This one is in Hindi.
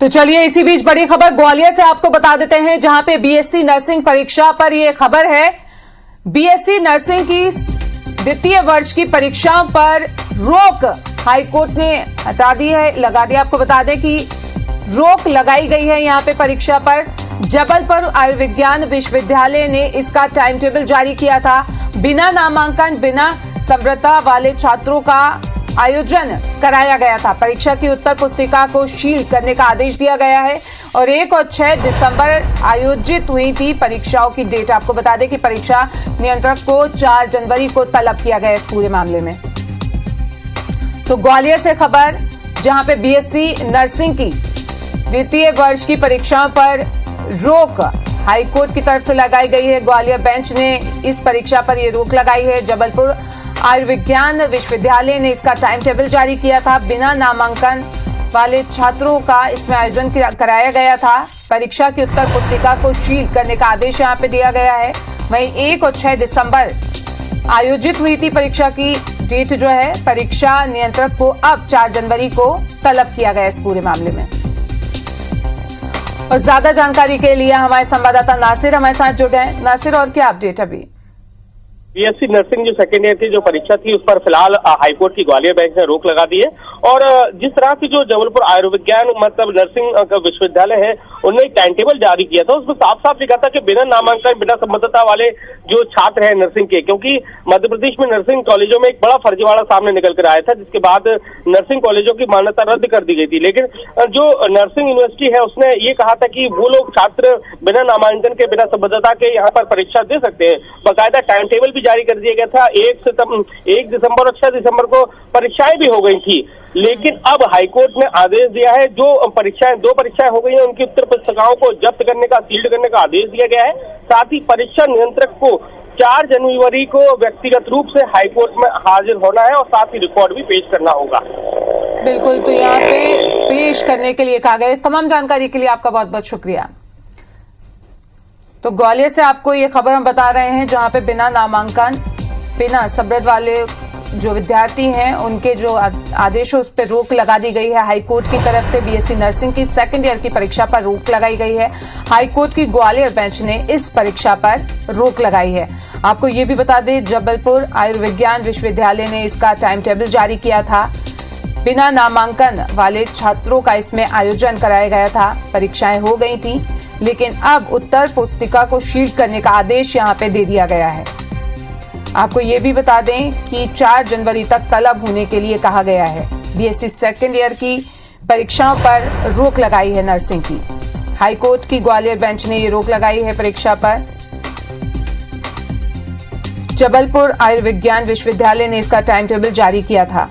तो चलिए इसी बीच बड़ी खबर ग्वालियर से आपको बता देते हैं, जहां पे बीएससी नर्सिंग परीक्षा पर यह खबर है। बीएससी नर्सिंग की द्वितीय वर्ष की परीक्षाओं पर रोक हाईकोर्ट ने हटा दी है, लगा दी। आपको बता दें कि रोक लगाई गई है यहां पे परीक्षा पर। जबलपुर आयुर्विज्ञान विश्वविद्यालय ने इसका टाइम टेबल जारी किया था। बिना नामांकन, बिना समृद्धता वाले छात्रों का आयोजन कराया गया था। परीक्षा की उत्तर पुस्तिका को सील करने का आदेश दिया गया है और 1 और 6 दिसंबर आयोजित हुई थी परीक्षाओं की डेट। आपको बता दें कि परीक्षा नियंत्रक को 4 जनवरी को तलब किया गया इस पूरे मामले में। तो ग्वालियर से खबर, जहां पे बीएससी नर्सिंग की द्वितीय वर्ष की परीक्षाओं पर रोक हाईकोर्ट की तरफ से लगाई गई है। ग्वालियर बेंच ने इस परीक्षा पर यह रोक लगाई है। जबलपुर आयुर्विज्ञान विश्वविद्यालय ने इसका टाइम टेबल जारी किया था। बिना नामांकन वाले छात्रों का इसमें आयोजन कराया गया था। परीक्षा की उत्तर पुस्तिका को सील करने का आदेश यहां पे दिया गया है। वहीं 1 और 6 दिसंबर आयोजित हुई थी परीक्षा की डेट जो है। परीक्षा नियंत्रक को अब 4 जनवरी को तलब किया गया इस पूरे मामले में। और ज्यादा जानकारी के लिए हमारे संवाददाता नासिर हमारे साथ जुड़े हैं। नासिर, और क्या अपडेट अभी? बीएससी नर्सिंग जो सेकेंड ईयर की जो परीक्षा थी उस पर फिलहाल हाईकोर्ट की ग्वालियर बेंच ने रोक लगा दी है। और जिस तरह से जो जबलपुर आयुर्विज्ञान मतलब नर्सिंग का विश्वविद्यालय है उन्होंने एक टाइम टेबल जारी किया था, उसमें साफ साफ लिखा था कि बिना नामांकन, बिना संबद्धता वाले जो छात्र हैं नर्सिंग के, क्योंकि मध्य प्रदेश में नर्सिंग कॉलेजों में एक बड़ा फर्जीवाड़ा सामने निकल कर आया था, जिसके बाद नर्सिंग कॉलेजों की मान्यता रद्द कर दी गई थी। लेकिन जो नर्सिंग यूनिवर्सिटी है उसने ये कहा था कि वो लोग छात्र बिना नामांकन के, बिना संबद्धता के यहाँ पर परीक्षा दे सकते हैं। बाकायदा टाइम टेबल भी जारी कर दिया गया था। 1 दिसंबर और 6 दिसंबर को परीक्षाएं भी हो गई थी। लेकिन अब हाईकोर्ट ने आदेश दिया है, जो परीक्षाएं 2 परीक्षाएं हो गई हैं उनकी उत्तर पुस्तिकाओं को जब्त करने का, सील्ड करने का आदेश दिया गया है। साथ ही परीक्षा नियंत्रक को 4 जनवरी को व्यक्तिगत रूप से हाईकोर्ट में हाजिर होना है और साथ ही रिकॉर्ड भी पेश करना होगा। बिल्कुल, तो यहाँ पे पेश करने के लिए कहा गया। इस तमाम जानकारी के लिए आपका बहुत बहुत शुक्रिया। तो ग्वालियर से आपको ये खबर हम बता रहे हैं, जहां पे बिना नामांकन, बिना समृद्ध वाले जो विद्यार्थी हैं उनके जो आदेश है उस पर रोक लगा दी गई है हाईकोर्ट की तरफ से। बीएससी नर्सिंग की सेकंड ईयर की परीक्षा पर रोक लगाई गई है। हाईकोर्ट की ग्वालियर बेंच ने इस परीक्षा पर रोक लगाई है। आपको ये भी बता दें, जबलपुर आयुर्विज्ञान विश्वविद्यालय ने इसका टाइम टेबल जारी किया था। बिना नामांकन वाले छात्रों का इसमें आयोजन कराया गया था। परीक्षाएं हो गई थी, लेकिन अब उत्तर पुस्तिका को सील करने का आदेश यहाँ पे दे दिया गया है। आपको ये भी बता दें कि 4 जनवरी तक तलब होने के लिए कहा गया है। बीएससी सेकेंड ईयर की परीक्षाओं पर रोक लगाई है नर्सिंग की। हाईकोर्ट की ग्वालियर बेंच ने ये रोक लगाई है परीक्षा पर। जबलपुर आयुर्विज्ञान विश्वविद्यालय ने इसका टाइम टेबल जारी किया था।